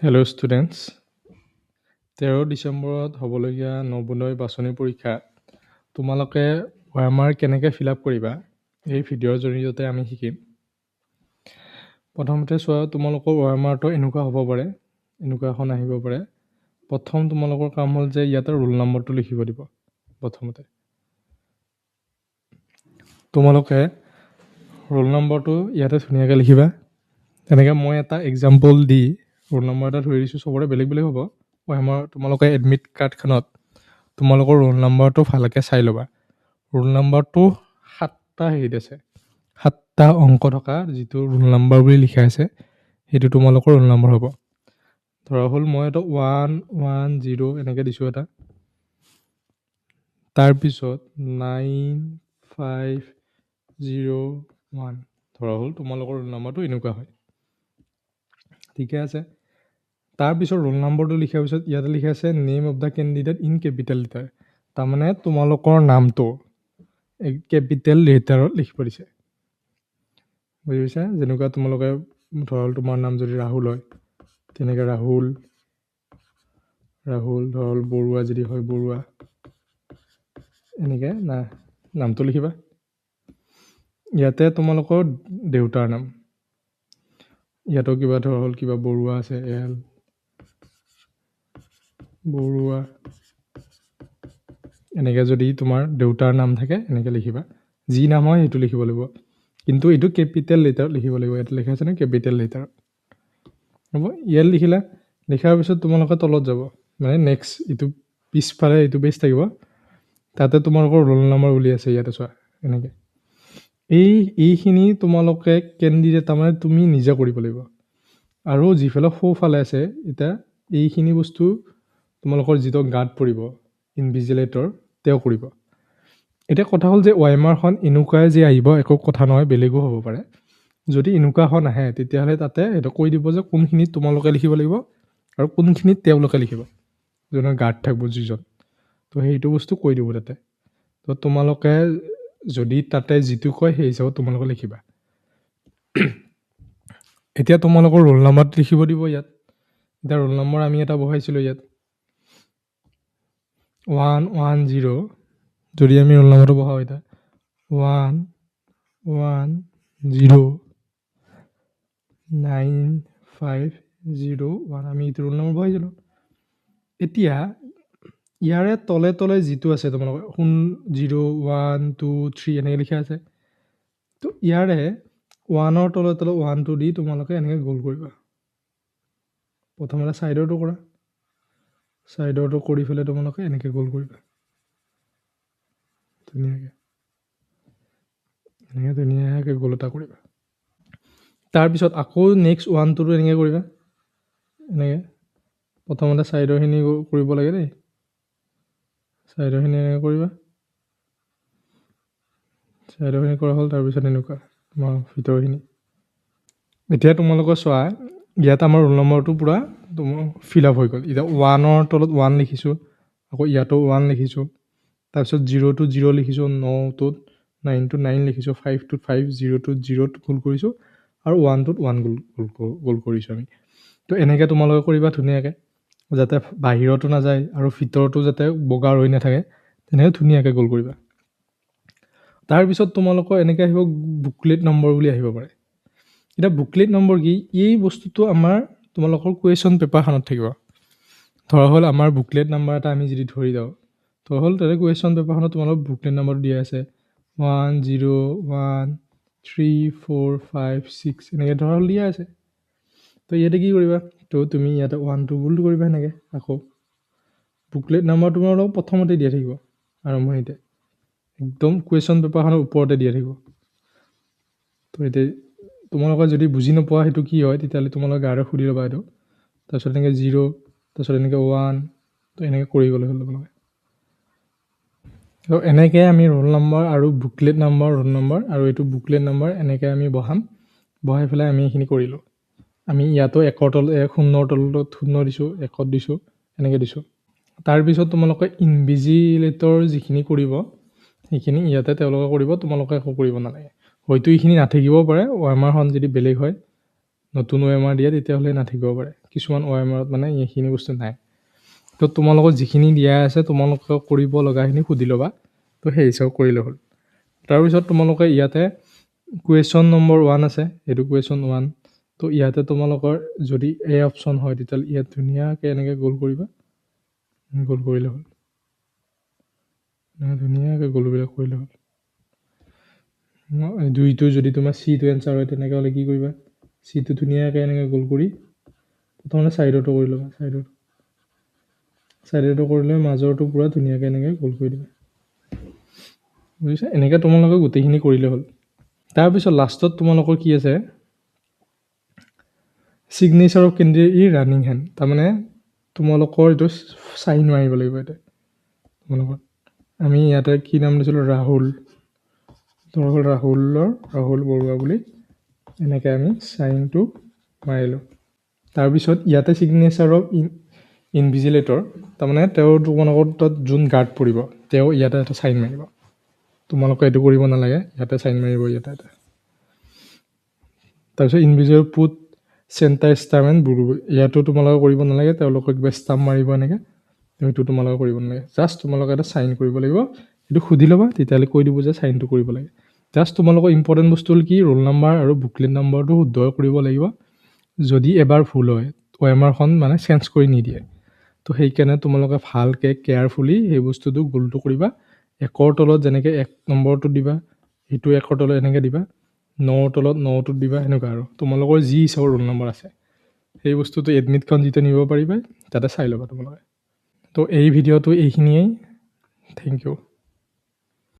Hello' students. 13 ডিচেম্বৰত হ'বলগীয়া নবোদয় বাছনি পৰীক্ষাত তোমালোকে OMR কেনেকৈ ফিল আপ কৰিবা এই ভিডিঅ'ৰ জৰিয়তে আমি শিকিম। প্ৰথমতে চোৱা, তোমালোকৰ OMRটো এনেকুৱা হ'ব পাৰে, এনেকুৱা এখন আহিব পাৰে। প্ৰথম তোমালোকৰ কাম হ'ল যে ইয়াতে ৰোল নম্বৰটো লিখিব দিব। প্ৰথমতে তোমালোকে ৰোল নম্বৰটো ইয়াতে ধুনীয়াকৈ লিখিবা। তেনেকৈ মই এটা এক্সাম্পল দি ৰোল নম্বৰ এটা ধৰি দিছোঁ, চবৰে বেলেগ বেলেগ হ'ব। তোমালোকে এডমিট কাৰ্ডখনত তোমালোকৰ ৰোল নম্বৰটো ভালকৈ চাই ল'বা। ৰোল নম্বৰটো 7টা হেৰিত আছে, 7টা অংক থকা যিটো ৰোল নম্বৰ বুলি লিখা আছে সেইটো তোমালোকৰ ৰোল নম্বৰ হ'ব। ধৰা হ'ল মই এটা 110 এনেকৈ দিছোঁ এটা, তাৰপিছত 9501 ধৰা হ'ল তোমালোকৰ ৰোল নম্বৰটো এনেকুৱা হয়। ঠিকে আছে। তাৰপিছত ৰোল নম্বৰটো লিখাৰ পিছত ইয়াতে লিখা আছে name of the candidate in capital letter. তাৰমানে তোমালোকৰ নামটো কেপিটেল লেটাৰত লিখিব দিছে, বুজি পাইছা? যেনেকুৱা তোমালোকে ধৰা হ'ল তোমাৰ নাম যদি ৰাহুল হয়, তেনেকৈ ৰাহুল ধৰা হ'ল বৰুৱা যদি হয় বৰুৱা, এনেকৈ নামটো লিখিবা। ইয়াতে তোমালোকৰ দেউতাৰ নাম, ইয়াতো কিবা ধৰা হ'ল কিবা বৰুৱা আছে, এল বৰুৱা, এনেকৈ যদি তোমাৰ দেউতাৰ নাম থাকে এনেকৈ লিখিবা। যি নাম হয় সেইটো লিখিব লাগিব, কিন্তু এইটো কেপিটেল লেটাৰত লিখিব লাগিব। ইয়াত লিখা আছে নে কেপিটেল লেটাৰত হ'ব। ইয়াত লিখিলা, লিখাৰ পিছত তোমালোকে তলত যাব, মানে নেক্সট এইটো পিছফালে এইটো পেজ থাকিব, তাতে তোমালোকৰ ৰোল নম্বৰ বুলি আছে। ইয়াতে চোৱা এনেকৈ এইখিনি তোমালোকে কেণ্ডিডেট তাৰমানে তুমি নিজে কৰিব লাগিব। আৰু যিফালে সোঁফালে আছে এতিয়া এইখিনি বস্তু তোমালোকৰ যিটো গাত পৰিব ইনভিজিলেটৰ তেওঁ কৰিব। এতিয়া কথা হ'ল যে OMRখন এনেকুৱাই যে আহিব একো কথা নহয়, বেলেগো হ'ব পাৰে। যদি এনেকুৱাখন আহে তেতিয়াহ'লে তাতে সেইটো কৈ দিব যে কোনখিনিত তোমালোকে লিখিব লাগিব আৰু কোনখিনিত তেওঁলোকে লিখিব, যোনৰ গাত থাকিব যিজন। তো সেইটো বস্তু কৈ দিব তাতে। তো তোমালোকে যদি তাতে যিটো কয় সেই হিচাপত তোমালোকে লিখিবা। এতিয়া তোমালোকৰ ৰোল নম্বৰটো লিখিব দিব ইয়াত। এতিয়া ৰোল নম্বৰ আমি এটা বহাইছিলোঁ ইয়াত 110। যদি আমি ৰোল নম্বৰটো বহাওঁ এতিয়া 1109501, আমি এইটো ৰোল নম্বৰ বহাইছিলোঁ। এতিয়া ইয়াৰে তলে তলে যিটো আছে তোমালোকৰ 0 1 2 3 এনেকৈ লিখা আছে, তো ইয়াৰে 1ৰ তলে তলে 1 2 দি তোমালোকে এনেকৈ গোল কৰিবা। প্ৰথমতে ছাইডৰটো কৰা, ছাইডৰটো কৰি পেলাই তোমালোকে এনেকৈ গোল কৰিবা ধুনীয়াকৈ, এনেকৈ ধুনীয়াকৈ গোল এটা কৰিবা। তাৰপিছত আকৌ নেক্সট 1 2টো এনেকৈ কৰিবা। এনেকৈ প্ৰথমতে ছাইডৰখিনি কৰিব লাগে দেই, ছাইডৰখিনি এনেকৈ কৰিবা। ছাইডৰখিনি কৰা হ'ল, তাৰপিছত এনেকুৱা তোমাৰ ভিতৰখিনি। এতিয়া তোমালোকে চোৱা, ইয়াত আমাৰ ৰোল নম্বৰটো পূৰা তোমাৰ ফিল আপ হৈ গ'ল। এতিয়া 1ৰ তলত 1 লিখিছোঁ, আকৌ ইয়াতো 1 লিখিছোঁ, তাৰপিছত 0টো 0 লিখিছোঁ, 9টোত 9টো 9 লিখিছোঁ, 5টোত 5, 0টোত 0ত গোল কৰিছোঁ, আৰু 1টোত 1 গোল কৰিছোঁ আমি। তো এনেকৈ তোমালোকে কৰিবা ধুনীয়াকৈ, যাতে বাহিৰতো নাযায় আৰু ভিতৰতো যাতে বগা ৰৈ নাথাকে, তেনেকৈ ধুনীয়াকৈ গোল কৰিবা। তাৰপিছত তোমালোকৰ এনেকৈ আহিব বুকলেট নম্বৰ বুলি আহিব পাৰে। এতিয়া বুকলেট নম্বৰ কি? এই বস্তুটো আমাৰ তোমালোকৰ কুৱেশ্যন পেপাৰখনত থাকিব। ধৰা হ'ল আমাৰ বুকলেট নম্বৰ এটা আমি যদি ধৰি যাওঁ, ধৰা হ'ল তাতে কুৱেশ্যন পেপাৰখনত তোমালোকৰ বুকলেট নম্বৰটো দিয়া আছে 1 0 1 3 4 5 6 এনেকৈ ধৰা হ'ল দিয়া আছে। তো ইয়াতে কি কৰিবা? তো তুমি ইয়াতে 1টো গোলটো কৰিবা সেনেকৈ। আকৌ বুকলেট নম্বৰ তোমালোকৰ প্ৰথমতে দিয়া থাকিব, আৰম্ভণিতে একদম কুৱেশ্যন পেপাৰখনৰ ওপৰতে দিয়া থাকিব। তো এতিয়া তোমালোকে যদি বুজি নোপোৱা সেইটো কি হয়, তেতিয়াহ'লে তোমালোকে গাড়ীত সুধি ল'বা এইটো। তাৰপিছত এনেকৈ 0, তাৰপিছত এনেকৈ 1, তো এনেকৈ কৰি গ'লে হ'ল তোমালোকে। তো এনেকৈ আমি ৰোল নম্বৰ আৰু বুকলেট নম্বৰ, ৰোল নম্বৰ আৰু এইটো বুকলেট নম্বৰ এনেকৈ আমি বহাই পেলাই আমি এইখিনি কৰিলোঁ। আমি ইয়াতো 1ৰ তলত 1, 0ৰ তলত 0 দিছোঁ, 1ত দিছোঁ, এনেকৈ দিছোঁ। তাৰপিছত তোমালোকে ইনভিজিলেটৰ যিখিনি কৰিব সেইখিনি ইয়াতে তেওঁলোকে কৰিব, তোমালোকে একো কৰিব নালাগে। হয়তো এইখিনি নাথাকিবও পাৰে, OMRখন যদি বেলেগ হয়, নতুন OMR দিয়ে তেতিয়াহ'লে নাথাকিব পাৰে। কিছুমান OMRত মানে এইখিনি বস্তু নাই। তো তোমালোকৰ যিখিনি দিয়া আছে তোমালোকে কৰিব লগাখিনি সুধি ল'বা। তো সেই হিচাপত কৰিলে হ'ল। তাৰপিছত তোমালোকে ইয়াতে কুৱেশ্যন নম্বৰ 1 আছে, এইটো কুৱেশ্যন 1। তো ইয়াতে তোমালোকৰ যদি এই অপশ্যন হয় তেতিয়াহ'লে ইয়াত ধুনীয়াকৈ এনেকৈ গ'ল কৰিবা, গ'ল কৰিলে হ'ল। ধুনীয়াকৈ গ'লবিলাক কৰিলে হ'ল। দুইটো যদি তোমাৰ চিটো এনচাৰ হয় তেনেকৈ হ'লে কি কৰিবা, চিটো ধুনীয়াকৈ এনেকৈ গ'ল কৰি প্ৰথমতে ছাইডতো কৰি ল'বা, ছাইডতো কৰিলে মাজৰটো পূৰা ধুনীয়াকৈ এনেকৈ গ'ল কৰি দিবা। বুজিছা? এনেকৈ তোমালোকে গোটেইখিনি কৰিলে হ'ল। তাৰপিছত লাষ্টত তোমালোকৰ কি আছে, signature of candidate E running hand. তাৰমানে তোমালোকৰ এইটো চাইন মাৰিব লাগিব। এতিয়া তোমালোকৰ আমি ইয়াতে কি নাম দিছিলোঁ, ৰাহুল, ধৰক ৰাহুল বৰুৱা বুলি এনেকৈ আমি চাইনটো মাৰিলোঁ। তাৰপিছত ইয়াতে ছিগনেচাৰ অফ ইনভিজিলেটৰ, তাৰমানে তেওঁ তোমালোকৰ তাত যোন গাৰ্ড পৰিব তেওঁ ইয়াতে এটা চাইন মাৰিব। তোমালোকে এইটো কৰিব নালাগে, ইয়াতে চাইন মাৰিব ইয়াতে এটা। তাৰপিছত ইনভিজিলেটৰ পুট চেণ্টাৰ ষ্টামেণ্ট বুৰু, ইয়াতো তোমালোকে কৰিব নালাগে, তেওঁলোকে কিবা ষ্টাম্প মাৰিব এনেকৈ, সেইটো তোমালোকে কৰিব নালাগে। জাষ্ট তোমালোকে এটা চাইন কৰিব লাগিব। এইটো সুধি ল'বা, তেতিয়াহ'লে কৈ দিব যে চাইনটো কৰিব লাগে। জাষ্ট তোমালোকৰ ইম্পৰ্টেণ্ট বস্তু হ'ল কি, ৰোল নাম্বাৰ আৰু বুকলেট নাম্বাৰটো শুদ্ধ কৰিব লাগিব। যদি এবাৰ ভুল হয় OMRখন মানে চেঞ্জ কৰি নিদিয়ে। তো সেইকাৰণে তোমালোকে ভালকৈ কেয়াৰফুলি সেই বস্তুটো গোলটো কৰিবা। 1ৰ তলত যেনেকৈ 1 নম্বৰটো দিবা, সেইটো 1ৰ তলত এনেকৈ দিবা, 9ৰ তলত 9টোত দিবা, সেনেকুৱা আৰু তোমালোকৰ যি হিচাপৰ ৰোল নম্বৰ আছে সেই বস্তুটো এডমিটখন যেতিয়া নিব পাৰিবা তাতে চাই ল'বা তোমালোকে। তো এই ভিডিঅ'টো এইখিনিয়েই। Thank U.